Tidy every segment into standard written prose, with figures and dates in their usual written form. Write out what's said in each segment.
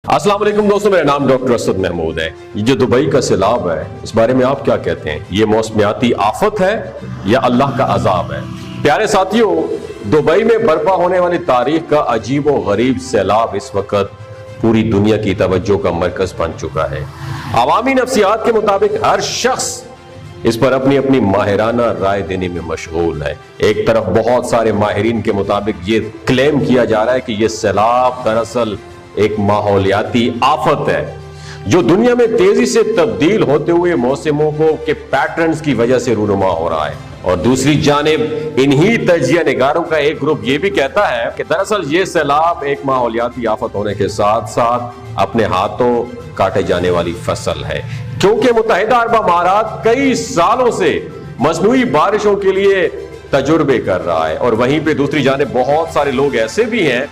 अस्सलाम वालेकुम दोस्तों, मेरा नाम डॉक्टर असद महमूद है। ये जो दुबई का सैलाब है, इस बारे में आप क्या कहते हैं? ये मौसमियाती आफत है या अल्लाह का अजाब है? प्यारे साथियों, दुबई में बर्पा होने वाली तारीख का अजीब व गरीब सैलाब इस वक्त पूरी दुनिया की तवज्जो का मरकज बन चुका है। अवामी नफ्सियात के मुताबिक हर शख्स इस पर अपनी अपनी माहिराना राय देने में मशगूल है। एक तरफ बहुत सारे माहिरीन के मुताबिक ये क्लेम किया जा रहा है कि ये सैलाब दरअसल एक माहौलियाती आफत है जो दुनिया में तेजी से तब्दील होते हुए मौसमों के पैटर्न्स की वजह से रूनुमा हो रहा है। और दूसरी जानिब इन्हीं तजिया निगारों का एक ग्रुप ये भी कहता है कि दरअसल ये सैलाब एक माहौलियाती आफत होने के साथ साथ अपने हाथों काटे जाने वाली फसल है, क्योंकि मुत्तहिदा अरब अमारात कई सालों से मसनूई बारिशों के लिए तजुर्बे कर रहा है। और वहीं पे दूसरी जानिब बहुत सारे लोग ऐसे भी हैं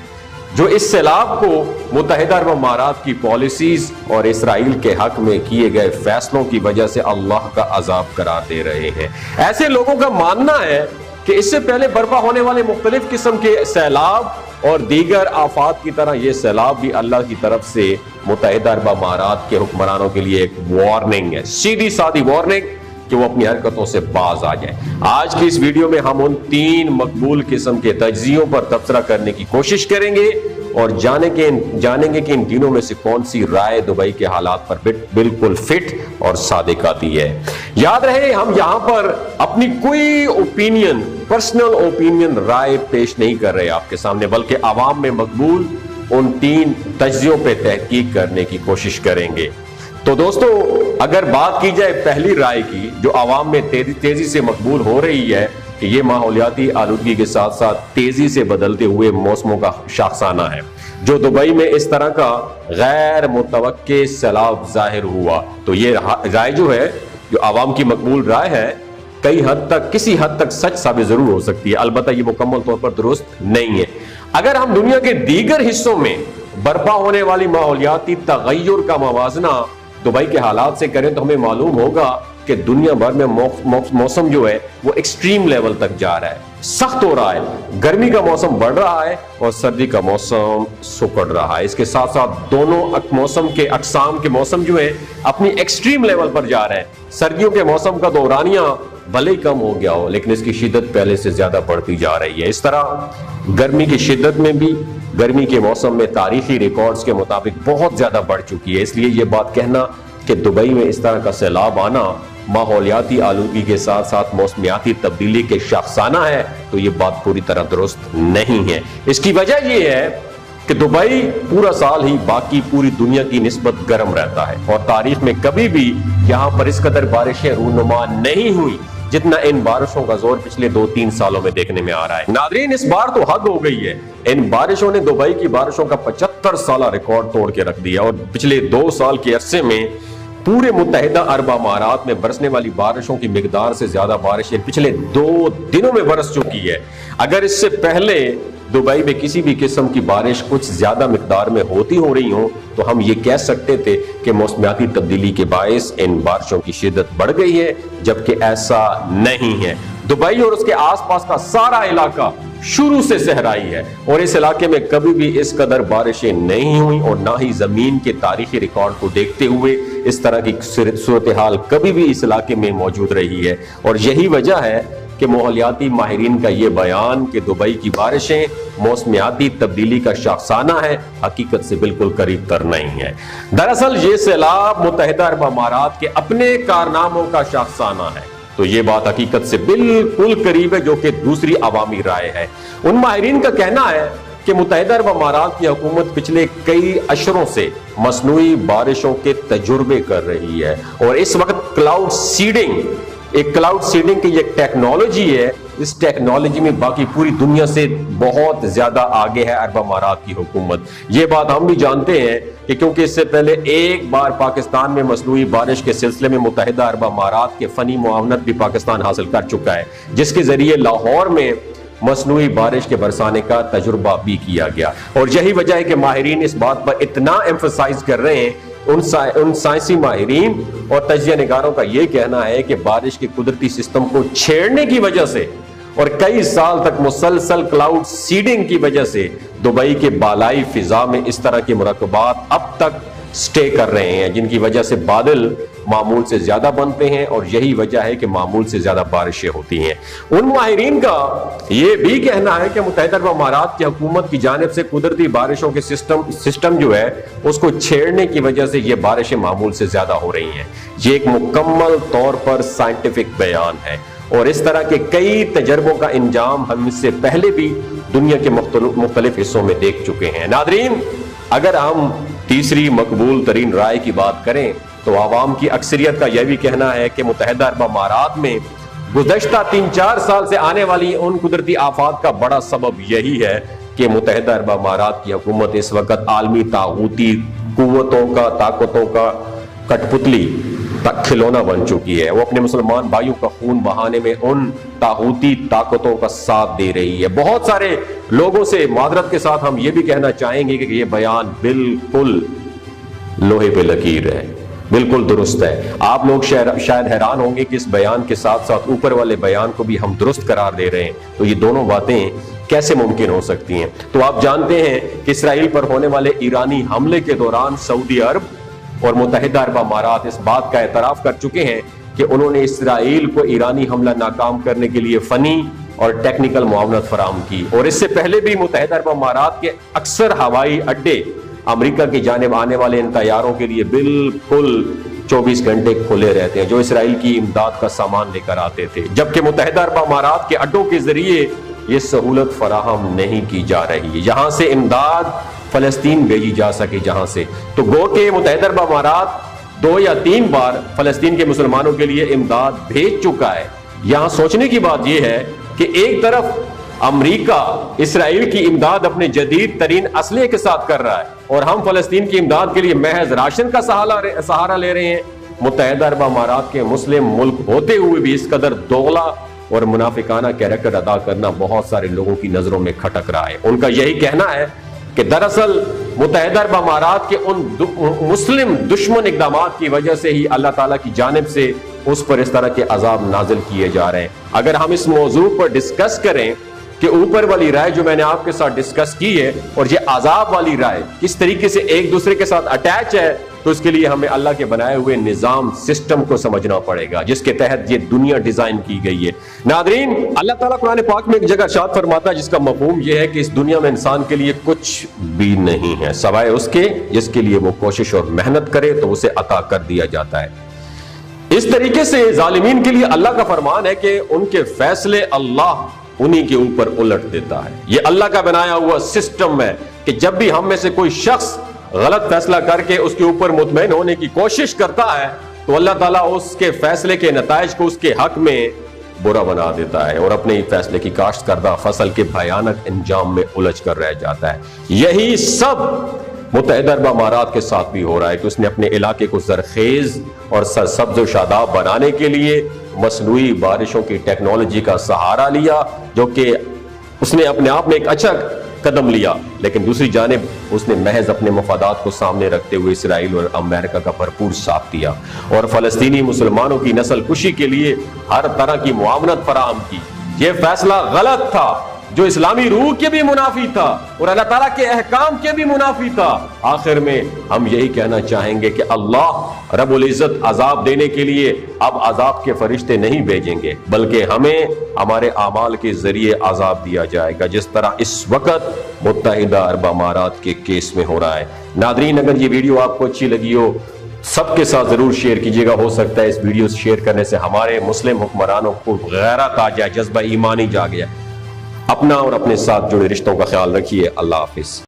जो इस सैलाब को मुत्तहिदा अरब अमारात की पॉलिसीज और इसराइल के हक में किए गए फैसलों की वजह से अल्लाह का अजाब करार दे रहे हैं। ऐसे लोगों का मानना है कि इससे पहले बर्पा होने वाले मुख्तलिफ किस्म के सैलाब और दीगर आफात की तरह ये सैलाब भी अल्लाह की तरफ से मुत्तहिदा अरब अमारात के हुक्मरानों के लिए एक वार्निंग है, सीधी सादी वार्निंग कि वो अपनी हरकतों से बाज आ जाए। आज की इस वीडियो में हम उन 3 मकबूल किस्म के तज्जियों पर तबसरा करने की कोशिश करेंगे और जानेंगे कि इन तीनों में से कौन सी राय दुबई के हालात पर बिल्कुल फिट और सादिक आती है। याद रहे, हम यहाँ पर अपनी कोई ओपिनियन, पर्सनल ओपिनियन राय पेश नहीं कर रहे आपके सामने, बल्कि आवाम में मकबूल उन 3 तज्जियों पर तहकीक करने की कोशिश करेंगे। तो दोस्तों, अगर बात की जाए पहली राय की जो आवाम में तेजी से मकबूल हो रही है कि ये माहौलियाती आलूदगी के साथ साथ तेजी से बदलते हुए मौसमों का शाखसाना है जो दुबई में इस तरह का गैर मुतवक्के सैलाब जाहिर हुआ, तो ये राय जो है, जो आवाम की मकबूल राय है, किसी हद तक सच साबित जरूर हो सकती है, अलबत्ता ये मुकम्मल तौर पर दुरुस्त नहीं है। अगर हम दुनिया के दीगर हिस्सों में बर्पा होने वाली माहौलियाती तगय्युर का मवाजना दुबई के हालात से करें तो हमें मालूम होगा कि दुनिया भर में मौसम जो है वो एक्सट्रीम लेवल तक जा रहा है, सख्त हो रहा है। गर्मी का मौसम बढ़ रहा है और सर्दी का मौसम सुकड़ रहा है। इसके साथ साथ दोनों मौसम के अकसाम के मौसम जो है अपनी एक्सट्रीम लेवल पर जा रहे हैं। सर्दियों के मौसम का दौरानिया भले ही कम हो गया हो, लेकिन इसकी शिद्दत पहले से ज्यादा बढ़ती जा रही है। इस तरह गर्मी की शिद्दत में भी गर्मी के मौसम में तारीखी रिकॉर्ड्स के मुताबिक बहुत ज्यादा बढ़ चुकी है। इसलिए यह बात कहना कि दुबई में इस तरह का सैलाब आना माहौलियाती आलूदगी के साथ साथ मौसमियाती तब्दीली के शाखसाना है, तो ये बात पूरी तरह दुरुस्त नहीं है। इसकी वजह यह है कि दुबई पूरा साल ही बाकी पूरी दुनिया की निस्बत गर्म रहता है और तारीख में कभी भी यहाँ पर इस कदर बारिशें रूनुमा नहीं हुई जितना इन बारिशों का जोर पिछले 2-3 सालों में देखने में आ रहा है। नादरीन, इस बार तो हद हो गई है। इन बारिशों ने दुबई की बारिशों का 75 साला रिकॉर्ड तोड़ के रख दिया और पिछले 2 साल के अरसे में पूरे मुत्तहिदा अरब अमारात में बरसने वाली बारिशों की मिकदार से ज्यादा बारिशें पिछले 2 दिनों में बरस चुकी है। अगर इससे पहले दुबई में किसी भी किस्म की बारिश कुछ ज्यादा मिकदार में होती हो रही हो तो हम ये कह सकते थे कि मौसमियाती तब्दीली के बायस इन बारिशों की शिद्दत बढ़ गई है, जबकि ऐसा नहीं है। दुबई और उसके आसपास का सारा इलाका शुरू से सहराई है और इस इलाके में कभी भी इस कदर बारिशें नहीं हुई और ना ही जमीन के तारीखी रिकॉर्ड को देखते हुए इस तरह की सूरत हाल कभी भी इस इलाके में मौजूद रही है। और यही वजह है कि माहौलियाती माहिरीन का ये बयान कि दुबई की बारिशें मौसमियाती तब्दीली का शाखसाना है, हकीकत से बिल्कुल करीब तर नहीं है। दरअसल ये सैलाब मुत्तहिदा अरब अमारात के अपने कारनामों का शाखसाना है, तो ये बात हकीकत से बिल्कुल करीब है, जो कि दूसरी अवामी राय है। उन माहिरीन का कहना है कि मुत्तहिदा अरब अमारात की हुकूमत पिछले कई अशरों से मसनूई बारिशों के तजुर्बे कर रही है और इस वक्त क्लाउड सीडिंग की एक टेक्नोलॉजी है। इस टेक्नोलॉजी में बाकी पूरी दुनिया से बहुत ज्यादा आगे है अरब अमारात की हुकूमत। ये बात हम भी जानते हैं कि क्योंकि इससे पहले एक बार पाकिस्तान में मसनूई बारिश के सिलसिले में मुत्तहिदा अरब अमारात के फनी मुआवनत भी पाकिस्तान हासिल कर चुका है, जिसके जरिए लाहौर में मसनूई बारिश के बरसाने का तजुर्बा भी किया गया। और यही वजह है कि माहिरीन इस बात पर इतना एम्फसाइज कर रहे हैं, उन साइंसी माहिरीन और तजिया निगारों का यह कहना है कि बारिश के कुदरती सिस्टम को छेड़ने की वजह से اور کئی سال تک مسلسل کلاؤڈ سیڈنگ کی وجہ سے دبئی کے بالائی فضا میں اس طرح کے مرکبات اب تک سٹے کر رہے ہیں، جن کی وجہ سے بادل معمول سے زیادہ بنتے ہیں، اور یہی وجہ ہے کہ معمول سے زیادہ بارشیں ہوتی ہیں۔ ان ماہرین کا یہ بھی کہنا ہے کہ متحدہ عرب امارات کی حکومت کی جانب سے قدرتی بارشوں کے سسٹم جو ہے اس کو چھیڑنے کی وجہ سے یہ بارشیں معمول سے زیادہ ہو رہی ہیں۔ یہ ایک مکمل طور پر سائنٹیفک بیان ہے، اور اس طرح کے کئی تجربوں کا انجام ہم اس سے پہلے بھی دنیا کے مختلف حصوں میں دیکھ چکے ہیں۔ ناظرین، اگر ہم تیسری مقبول ترین رائے کی بات کریں تو عوام کی اکثریت کا یہ بھی کہنا ہے کہ متحدہ عرب امارات میں گزشتہ 3-4 سال سے آنے والی ان قدرتی آفات کا بڑا سبب یہی ہے کہ متحدہ عرب امارات کی حکومت اس وقت عالمی طاغوتی قوتوں کا، طاقتوں کا کٹ پتلی تک کھلونا بن چکی ہے۔ وہ اپنے مسلمان بھائیوں کا خون بہانے میں ان طاغوتی طاقتوں کا ساتھ دے رہی ہے۔ بہت سارے لوگوں سے معذرت کے ساتھ ہم یہ بھی کہنا چاہیں گے کہ یہ بیان بالکل لوہے پہ لکیر ہے، بالکل درست ہے۔ آپ لوگ شاید حیران ہوں گے کہ اس بیان کے ساتھ ساتھ اوپر والے بیان کو بھی ہم درست قرار دے رہے ہیں، تو یہ دونوں باتیں کیسے ممکن ہو سکتی ہیں؟ تو آپ جانتے ہیں کہ اسرائیل پر ہونے والے ایرانی حملے کے دوران سعودی عرب اور متحدہ عرب امارات اس بات کا اعتراف کر چکے ہیں کہ انہوں نے اسرائیل کو ایرانی حملہ ناکام کرنے کے لیے فنی اور ٹیکنیکل معاونت فراہم کی، اور اس سے پہلے بھی متحدہ عرب امارات کے اکثر ہوائی اڈے امریکہ کی جانب آنے والے ان طیاروں کے لیے بالکل 24 گھنٹے کھلے رہتے ہیں، جو اسرائیل کی امداد کا سامان لے کر آتے تھے، جبکہ متحدہ عرب امارات کے اڈوں کے ذریعے یہ سہولت فراہم نہیں کی جا رہی، یہاں سے امداد فلسطین بھیجی جا سکے جہاں سے۔ تو گو کہ متحدہ عرب امارات 2 یا 3 بار فلسطین کے مسلمانوں کے لیے امداد بھیج چکا ہے۔ یہاں سوچنے کی بات یہ ہے کہ ایک طرف امریکہ اسرائیل کی امداد اپنے جدید ترین اسلحے کے ساتھ کر رہا ہے، اور ہم فلسطین کی امداد کے لیے محض راشن کا سہارا لے رہے ہیں۔ متحدہ عرب امارات کے مسلم ملک ہوتے ہوئے بھی اس قدر دوغلا اور منافقانہ کیریکٹر ادا کرنا بہت سارے لوگوں کی نظروں میں کھٹک رہا ہے۔ ان کا یہی کہنا ہے کہ دراصل متحدہ عرب امارات کے ان مسلم دشمن اقدامات کی وجہ سے ہی اللہ تعالیٰ کی جانب سے اس پر اس طرح کے عذاب نازل کیے جا رہے ہیں۔ اگر ہم اس موضوع پر ڈسکس کریں کہ اوپر والی رائے جو میں نے آپ کے ساتھ ڈسکس کی ہے اور یہ عذاب والی رائے کس طریقے سے ایک دوسرے کے ساتھ اٹیچ ہے، تو اس کے لیے ہمیں اللہ کے بنائے ہوئے نظام سسٹم کو سمجھنا پڑے گا جس کے تحت یہ دنیا ڈیزائن کی گئی ہے۔ ناظرین، اللہ تعالیٰ قرآن پاک میں ایک جگہ ارشاد فرماتا ہے جس کا مفہوم یہ ہے کہ اس دنیا میں انسان کے لیے کچھ بھی نہیں ہے سوائے اس کے جس کے لیے وہ کوشش اور محنت کرے تو اسے عطا کر دیا جاتا ہے۔ اس طریقے سے ظالمین کے لیے اللہ کا فرمان ہے کہ ان کے فیصلے اللہ انہی کے اوپر الٹ دیتا ہے۔ یہ اللہ کا بنایا ہوا سسٹم ہے کہ جب بھی ہم میں سے کوئی شخص غلط فیصلہ کر کے اس کے اوپر مطمئن ہونے کی کوشش کرتا ہے تو اللہ تعالیٰ اس کے فیصلے کے نتائج کو اس کے حق میں برا بنا دیتا ہے اور اپنے فیصلے کی کاشت کردہ فصل کے بھیانک انجام میں الجھ کر رہ جاتا ہے۔ یہی سب متحدہ عرب امارات کے ساتھ بھی ہو رہا ہے کہ اس نے اپنے علاقے کو زرخیز اور سرسبز و شاداب بنانے کے لیے مصنوعی بارشوں کی ٹیکنالوجی کا سہارا لیا، جو کہ اس نے اپنے آپ میں ایک اچھا قدم لیا، لیکن دوسری جانب اس نے محض اپنے مفادات کو سامنے رکھتے ہوئے اسرائیل اور امریکہ کا بھرپور ساتھ دیا اور فلسطینی مسلمانوں کی نسل کشی کے لیے ہر طرح کی معاونت فراہم کی۔ یہ فیصلہ غلط تھا جو اسلامی روح کے بھی منافی تھا اور اللہ تعالیٰ کے احکام کے بھی منافی تھا۔ آخر میں ہم یہی کہنا چاہیں گے کہ اللہ رب العزت عذاب دینے کے لیے اب عذاب کے فرشتے نہیں بھیجیں گے، بلکہ ہمیں ہمارے اعمال کے ذریعے عذاب دیا جائے گا، جس طرح اس وقت متحدہ عرب امارات کے کیس میں ہو رہا ہے۔ ناظرین، اگر یہ ویڈیو آپ کو اچھی لگی ہو سب کے ساتھ ضرور شیئر کیجیے گا۔ ہو سکتا ہے اس ویڈیو سے شیئر کرنے سے ہمارے مسلم حکمرانوں کو غیرت آ جائے، جذبہ ایمانی جا گیا۔ اپنا اور اپنے ساتھ جڑے رشتوں کا خیال رکھیے۔ اللہ حافظ۔